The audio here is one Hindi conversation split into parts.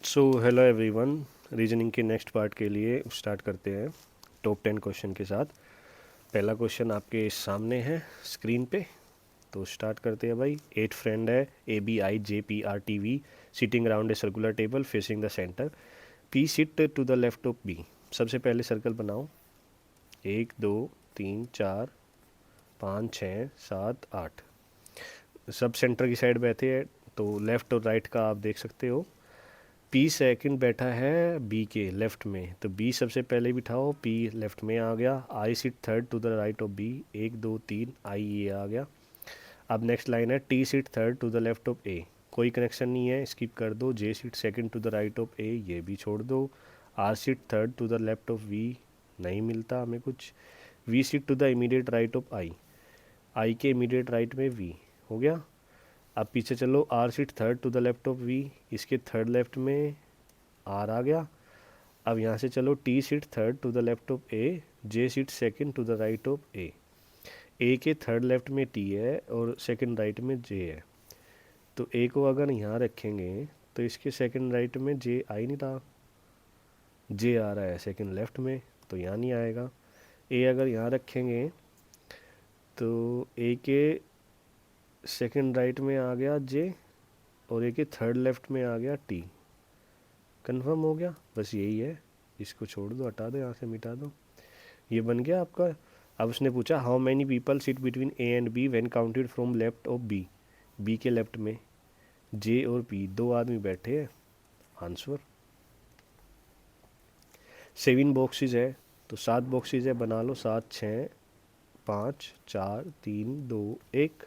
So hello everyone. रीजनिंग के नेक्स्ट पार्ट के लिए स्टार्ट करते हैं टॉप 10 क्वेश्चन के साथ। पहला क्वेश्चन आपके सामने है स्क्रीन पे, तो स्टार्ट करते हैं भाई। 8 फ्रेंड है ABIJPRTV sitting around a circular table facing the centre. P sit to the left of B। सबसे पहले सर्कल बनाओ। 1 2 3 4 5 6 7 8। सब सेंटर की साइड बैठे हैं, तो लेफ़्ट और राइट का आप देख सकते हो। पी सेकंड बैठा है बी के लेफ्ट में, तो बी सबसे पहले बिठाओ, पी लेफ्ट में आ गया। I sit third to the right of B, 1 2 3 I ये आ गया। अब नेक्स्ट लाइन है T sit third to the left of A. कोई कनेक्शन नहीं है, स्किप कर दो। J sit second to the right of A, ये भी छोड़ दो। R sit third to the left of V, नहीं मिलता हमें कुछ। V sit to the immediate right of आई, आई के इमीडिएट राइट में वी हो गया। अब पीछे चलो, R seat third to the left of V, इसके थर्ड लेफ्ट में आर आ गया। अब यहाँ से चलो, T seat third to the left of A, J seat second to the right of A के थर्ड लेफ्ट में टी है और सेकंड राइट में जे है। तो ए को अगर यहाँ रखेंगे तो इसके सेकंड राइट में जे आ ही नहीं रहा, जे आ रहा है सेकंड लेफ्ट में, तो यहाँ नहीं आएगा। ए अगर यहाँ रखेंगे तो ए के सेकंड राइट में आ गया जे और ए के थर्ड लेफ्ट में आ गया टी। कंफर्म हो गया, बस यही है। इसको छोड़ दो, हटा दो, यहाँ से मिटा दो, ये बन गया आपका। अब उसने पूछा how many people sit between A and B when counted from left of B. B के लेफ्ट में जे और पी, 2 आदमी बैठे हैं। आंसर 7 बॉक्सेस है, तो 7 बॉक्सेस है, बना लो। 7 6 5 4 3 2 1।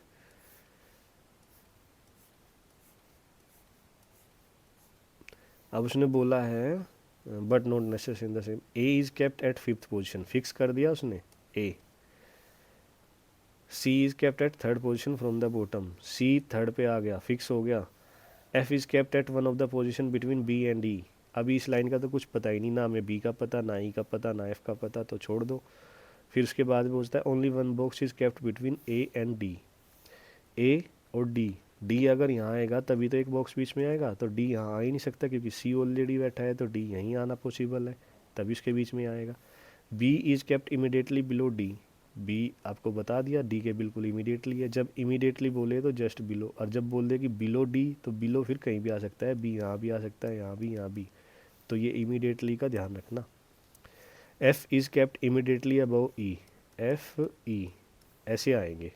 अब उसने बोला है but not necessary in the same. A is kept at 5th position, fix कर दिया उसने A. C is kept at 3rd position from the bottom, C third पे आ गया, फिक्स हो गया। F is kept at one of the position between B and E. अभी इस लाइन का तो कुछ पता ही नहीं, ना हमें बी का पता, ना ई का पता, ना एफ का पता, तो छोड़ दो। फिर उसके बाद में पूछता है only one box is kept between A and D. A और डी, डी अगर यहाँ आएगा तभी तो एक बॉक्स बीच में आएगा, तो डी यहाँ आ ही नहीं सकता क्योंकि सी ऑलरेडी बैठा है, तो डी यहीं आना पॉसिबल है, तभी उसके बीच में आएगा। B is kept immediately below D. B आपको बता दिया डी के बिल्कुल इमीडिएटली है। जब इमीडिएटली बोले तो जस्ट बिलो, और जब बोल दे कि बिलो डी तो बिलो फिर कहीं भी आ सकता है, बी यहाँ भी आ सकता है, यहाँ भी, यहाँ भी, तो ये इमीडिएटली का ध्यान रखना। F is kept immediately above E, F E ऐसे आएंगे।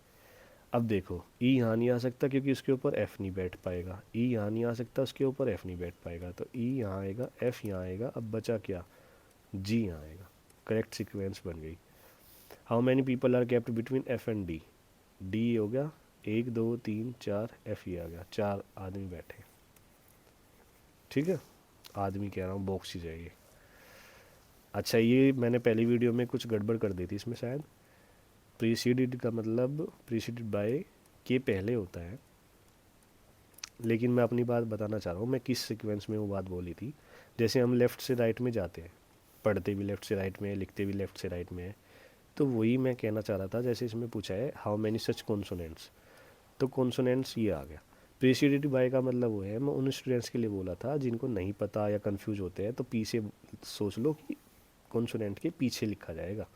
अब देखो ई यहाँ नहीं आ सकता क्योंकि उसके ऊपर एफ नहीं बैठ पाएगा, ई यहाँ नहीं आ सकता, उसके ऊपर एफ नहीं बैठ पाएगा, तो ई यहाँ आएगा, एफ यहाँ आएगा। अब बचा क्या, जी यहाँ आएगा। करेक्ट सीक्वेंस बन गई। How many people are kept between F and D. D हो गया 1 2 3 4, एफ ही आ गया, 4 आदमी बैठे। ठीक है, आदमी कह रहा हूँ, बॉक्स ही चाहिए। अच्छा, ये मैंने पहली वीडियो में कुछ गड़बड़ कर दी थी इसमें शायद। प्रीसीडेड का मतलब प्रीसीडेड बाय के पहले होता है, लेकिन मैं अपनी बात बताना चाह रहा हूँ मैं किस सीक्वेंस में वो बात बोली थी। जैसे हम लेफ़्ट से राइट में जाते हैं, पढ़ते भी लेफ़्ट से राइट में है, लिखते भी लेफ़्ट से राइट में है, तो वही मैं कहना चाह रहा था। जैसे इसमें पूछा है हाउ मैनी सच कॉन्सोनेंट्स, तो कॉन्सोनेंट्स ये आ गया। प्रीसीडेड बाय का मतलब वो है, मैं उन स्टूडेंट्स के लिए बोला था जिनको नहीं पता या कंफ्यूज होते हैं, तो पी से सोच लो कि कॉन्सोनेंट के पीछे लिखा जाएगा।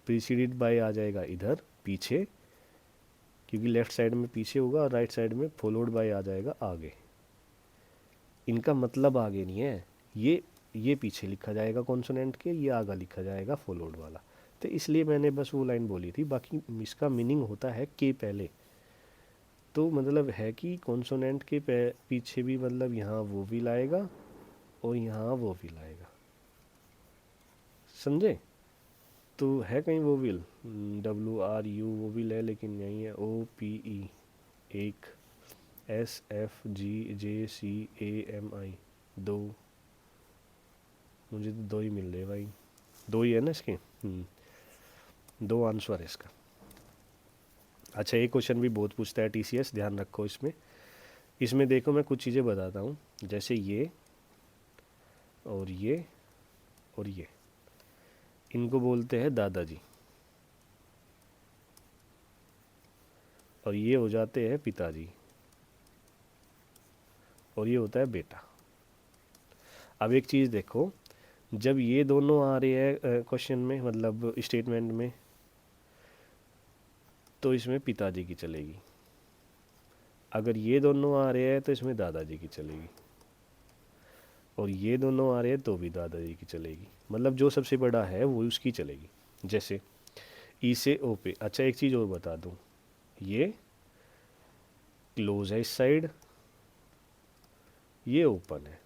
प्रीसीडेड बाय आ जाएगा इधर पीछे, क्योंकि लेफ्ट साइड में पीछे होगा और राइट साइड में फॉलोड बाय आ जाएगा आगे। इनका मतलब आगे नहीं है, ये पीछे लिखा जाएगा कॉन्सोनेंट के, ये आगे लिखा जाएगा फॉलोड वाला। तो इसलिए मैंने बस वो लाइन बोली थी, बाकी इसका मीनिंग होता है के पहले। तो मतलब है कि कॉन्सोनेंट के पीछे भी मतलब यहाँ वो भी लाएगा और यहाँ वो भी लाएगा, समझे। तो है कहीं वोविल, WRU वोविल है, लेकिन यहीं है OPE, एक SFGJCAMI, 2, मुझे तो 2 ही मिल रहे भाई, 2 ही है ना इसके। 2 आंसर है इसका। अच्छा, एक क्वेश्चन भी बहुत पूछता है TCS, ध्यान रखो इसमें। इसमें देखो मैं कुछ चीज़ें बताता हूँ, जैसे ये और ये और ये, इनको बोलते हैं दादाजी, और ये हो जाते हैं पिताजी, और ये होता है बेटा। अब एक चीज़ देखो, जब ये दोनों आ रहे हैं क्वेश्चन में, मतलब स्टेटमेंट में, तो इसमें पिताजी की चलेगी। अगर ये दोनों आ रहे हैं तो इसमें दादाजी की चलेगी, और ये दोनों आ रहे हैं तो भी दादाजी की चलेगी। मतलब जो सबसे बड़ा है वो उसकी चलेगी। जैसे ई से ओ पे। अच्छा एक चीज़ और बता दूँ, ये क्लोज है इस साइड, ये ओपन है।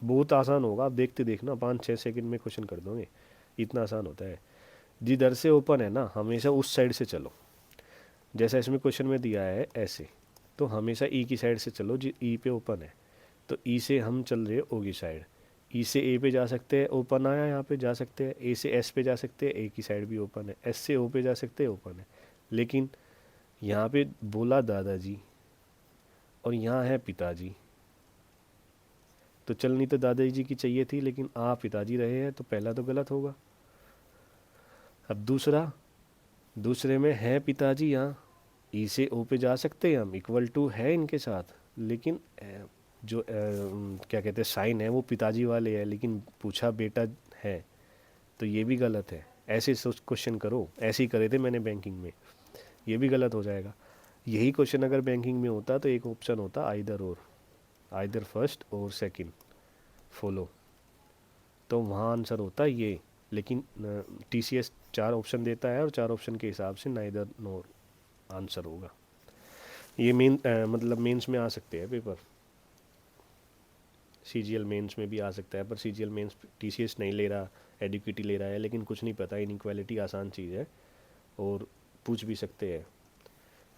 बहुत आसान होगा, आप देखते देखना 5-6 सेकंड में क्वेश्चन कर दोगे, इतना आसान होता है। जिधर से ओपन है ना, हमेशा उस साइड से चलो। जैसा इसमें क्वेश्चन में दिया है ऐसे, तो हमेशा ई की साइड से चलो, जी ई पे ओपन है तो ई से हम चल रहे ओ की साइड। ई से ए पे जा सकते हैं, ओपन आया यहाँ पे जा सकते हैं। ए से एस पे जा सकते हैं, ए की साइड भी ओपन है। एस से ओ पे जा सकते हैं, ओपन है। लेकिन यहाँ पे बोला दादाजी और यहाँ है पिताजी, तो चलनी तो दादाजी की चाहिए थी, लेकिन आ पिताजी रहे हैं, तो पहला तो गलत होगा। अब दूसरा, दूसरे में है पिताजी, यहाँ ई से ओ पे जा सकते हैं हम, इक्वल टू है इनके साथ, लेकिन जो क्या कहते हैं साइन है वो पिताजी वाले है, लेकिन पूछा बेटा है, तो ये भी गलत है। ऐसे सोच क्वेश्चन करो, ऐसे ही करे थे मैंने बैंकिंग में, ये भी गलत हो जाएगा। यही क्वेश्चन अगर बैंकिंग में होता तो एक ऑप्शन होता आइदर और, आइदर फर्स्ट और सेकंड फॉलो, तो वहाँ आंसर होता ये। लेकिन टीसीएस 4 ऑप्शन देता है और 4 ऑप्शन के हिसाब से नाइदर नोर आंसर होगा। ये मतलब मेंस में आ सकते हैं पेपर, सीजीएल मेंस में भी आ सकता है, पर सीजीएल मेंस टीसीएस नहीं ले रहा, एडुकेटी ले रहा है, लेकिन कुछ नहीं पता, इनइक्वालिटी आसान चीज़ है और पूछ भी सकते हैं।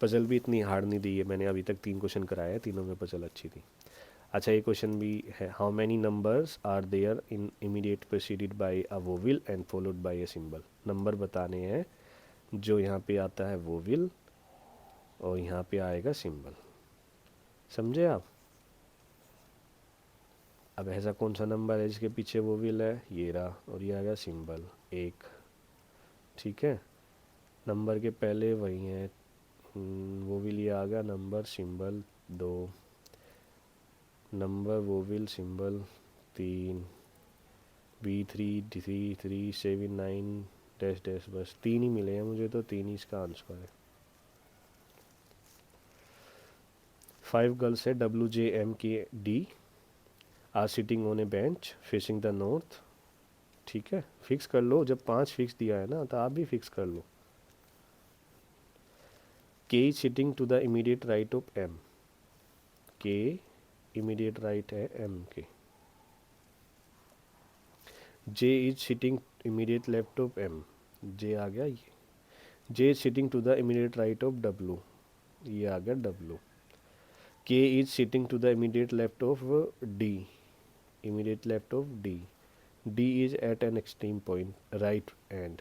पजल भी इतनी हार्ड नहीं दी है मैंने, अभी तक 3 क्वेश्चन कराए हैं, तीनों में पजल अच्छी थी। अच्छा ये क्वेश्चन भी है, how many numbers are there in immediate preceded by a vowel and followed by a symbol. Number बताने हैं जो यहाँ पे आता है वोविल और यहाँ पे आएगा सिंबल, समझे आप। अब ऐसा कौन सा नंबर है जिसके पीछे वोविल है, ये रहा, और ये आ गया सिंबल 1, ठीक है। नंबर के पहले वही है, वोविल ये आ गया, number symbol 2, number vowel symbol 3, B3 3 3 7 9 dash dash, बस 3 ही मिले हैं मुझे, तो 3 ही इसका आंसर है। 5 गर्ल्स है WJMKD are sitting on a bench facing the north, ठीक है। फिक्स कर लो, जब 5 फिक्स दिया है ना तो आप भी फिक्स कर लो। K is sitting to the immediate right of M, K immediate right है M के। J is sitting immediate left of M, J आ गया ये। J is sitting to the immediate right of W, ये आ गया W। K is sitting to the immediate left of D, immediate left of D, D is at an extreme point right end,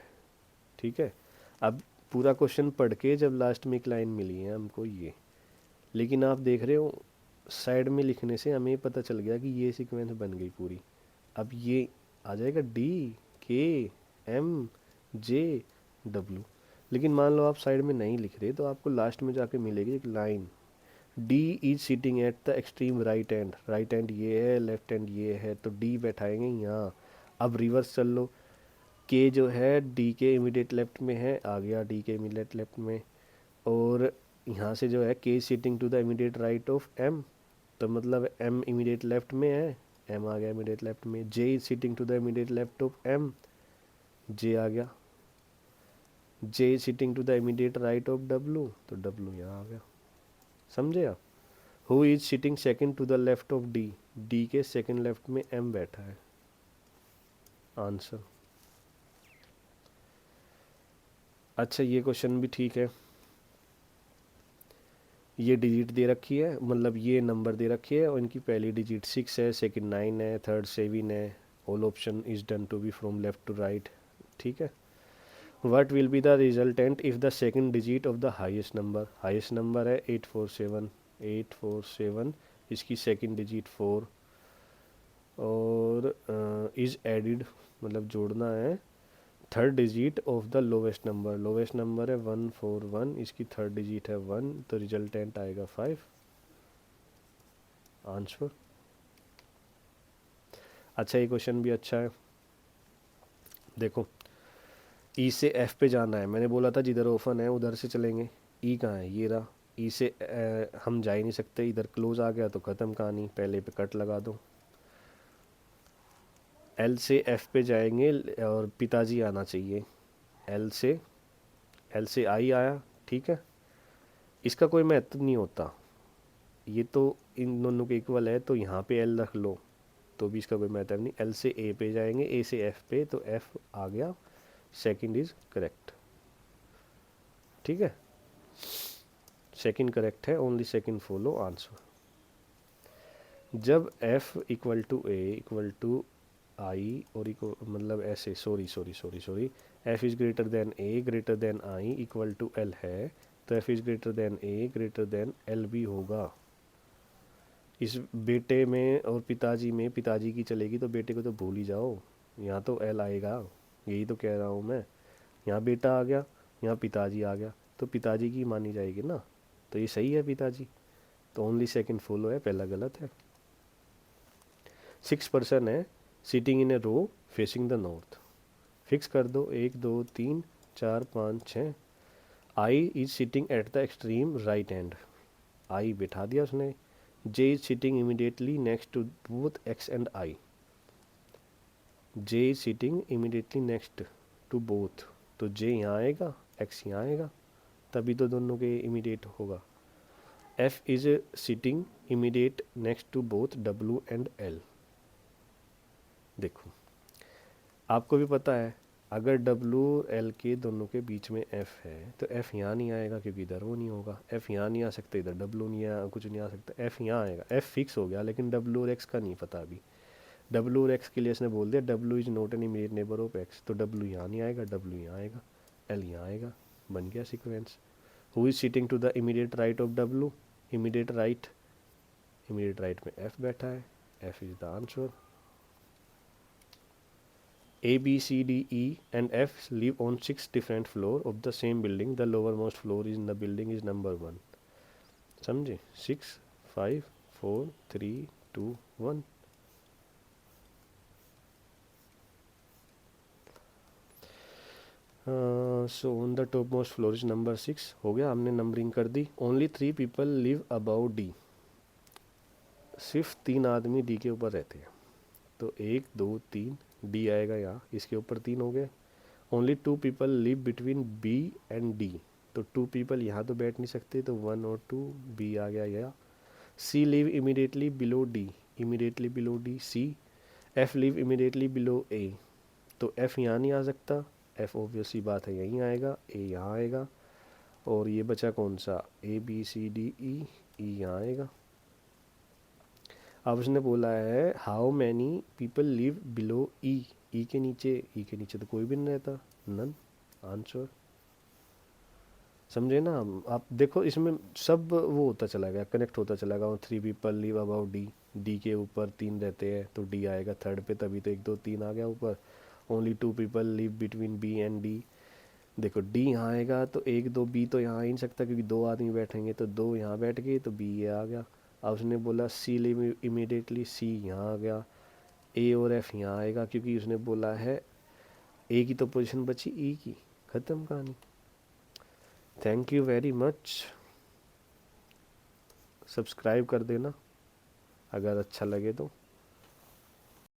ठीक है। अब पूरा क्वेश्चन पढ़ के जब लास्ट में एक लाइन मिली है हमको ये, लेकिन आप देख रहे हो साइड में लिखने से हमें पता चल गया कि ये सीक्वेंस बन गई पूरी। अब ये आ जाएगा DKMJW, लेकिन मान लो आप साइड में नहीं लिख रहे तो आपको लास्ट में जाके मिलेगी एक line, D is sitting at the extreme right and, right and ये है, लेफ्ट एंड ये है, तो D बैठाएंगे यहाँ। अब रिवर्स चल लो, के जो है डी के इमीडिएट लेफ्ट में है, आ गया डी के इमीडिएट लेफ्ट में, और यहाँ से जो है के sitting to the immediate right of M, तो मतलब एम इमीडिएट लेफ्ट में है, एम आ गया इमीडिएट लेफ्ट में। J is sitting to the immediate left of M, J आ गया। J is sitting to the immediate right of W, तो डब्लू यहाँ आ गया, समझे आप। Who is sitting second to the left of D, D के सेकंड लेफ्ट में एम बैठा है, आंसर। अच्छा ये क्वेश्चन भी ठीक है, ये डिजिट दे रखी है, मतलब ये नंबर दे रखी है और इनकी पहली डिजिट 6 है, सेकंड 9 है, थर्ड 7 है, all option is done to be from left to right, ठीक है। What will be the resultant if the second digit of the highest number है 847, इसकी सेकंड डिजिट 4, और इज एडिड मतलब जोड़ना है third digit of the lowest number है 141, इसकी थर्ड डिजिट है 1, तो रिजल्टेंट आएगा 5, आंसर। अच्छा ये क्वेश्चन भी अच्छा है, देखो ई से एफ पे जाना है, मैंने बोला था जिधर ओपन है उधर से चलेंगे। ई कहाँ है, ये रहा। ई से हम जा ही नहीं सकते, इधर क्लोज आ गया तो ख़त्म कहानी, पहले पे कट लगा दो। एल से एफ पे जाएंगे और पिताजी आना चाहिए। एल से आई आया, ठीक है, इसका कोई महत्व नहीं होता, ये तो इन दोनों के इक्वल है, तो यहाँ पे एल रख लो तो भी इसका कोई महत्व नहीं। एल से ए पे जाएंगे, ए से एफ पे, तो एफ आ गया, सेकंड इज करेक्ट, ठीक है, सेकंड करेक्ट है, ओनली सेकंड फॉलो आंसर। जब F equal to A equal to I और मतलब ऐसे, sorry, F is greater than A greater than I equal to L है, तो F is greater than A greater than L भी होगा। इस बेटे में और पिताजी में पिताजी की चलेगी तो बेटे को तो भूल ही जाओ, यहाँ तो एल आएगा, यही तो कह रहा हूँ मैं। यहाँ बेटा आ गया, यहाँ पिताजी आ गया, तो पिताजी की मानी जाएगी ना, तो ये सही है पिताजी, तो ओनली सेकंड फॉलो है, पहला गलत है। 6 पर्सन है sitting in a row facing the north, fix कर दो 1 2 3 4 5 6। I is sitting at the extreme right hand, I बिठा दिया उसने। J is sitting immediately next to both X and I, J is sitting immediately next to both, तो जे यहाँ आएगा, एक्स यहाँ आएगा, तभी तो दोनों के इमीडिएट होगा। F is sitting immediate next to both W and L, देखो आपको भी पता है अगर डब्ल्यू एल के दोनों के बीच में एफ है तो एफ यहाँ नहीं आएगा क्योंकि इधर वो नहीं होगा, एफ यहाँ नहीं आ सकता, इधर डब्ल्यू नहीं आ, कुछ नहीं आ सकता, एफ यहाँ आएगा, एफ फिक्स हो गया, लेकिन डब्ल्यू और एक्स का नहीं पता अभी। डब्ल्यू और एक्स के लिए इसने बोल दिया W is not an immediate neighbour of x, तो डब्ल्यू यहाँ नहीं आएगा, डब्ल्यू यहाँ आएगा, एल यहाँ आएगा, बन गया sequence. Who is sitting to the immediate right of W, immediate right में एफ बैठा है, F is the answer. A, B, C, D, E and F live on 6 different floors of the same building. The lowermost floor in the building is number 1. समझे? 6 5 4 3 2 1। So on the topmost floor is number 6, हो गया, हमने नंबरिंग कर दी। Only 3 people live above D, सिर्फ 3 आदमी डी के ऊपर रहते हैं, तो 1 2 3 डी आएगा यहाँ, इसके ऊपर 3 हो गए। Only 2 people live between B and D, तो 2 पीपल यहाँ तो बैठ नहीं सकते, तो 1 और 2 बी आ गया यहाँ। C live immediately below D, immediately below D C. F live immediately below A, तो एफ यहाँ नहीं आ सकता, एफ ऑब्वियसली बात है यहीं आएगा, ए यहाँ आएगा, और ये बचा कौन सा, A B C D E, ई यहाँ आएगा। अब उसने बोला है how many people live below E, E के नीचे तो कोई भी नहीं रहता, नन, आंसर। समझे ना आप, देखो इसमें सब वो होता चला गया, कनेक्ट होता चला गया। 3 people live about D, D के ऊपर 3 रहते हैं तो डी आएगा थर्ड पे, तभी तो 1 2 3 आ गया ऊपर। Only 2 people live between B and D, देखो डी यहाँ आएगा तो 1 2 बी तो यहाँ आ ही नहीं सकता क्योंकि 2 आदमी बैठेंगे, तो 2 यहाँ बैठ गए तो बी ये आ गया। अब उसने बोला सी लिव इमीडिएटली, सी यहाँ आ गया। ए और एफ यहाँ आएगा क्योंकि उसने बोला है ए की तो पोजीशन बची ई की, ख़त्म कहानी। Thank you very much, subscribe कर देना अगर अच्छा लगे तो।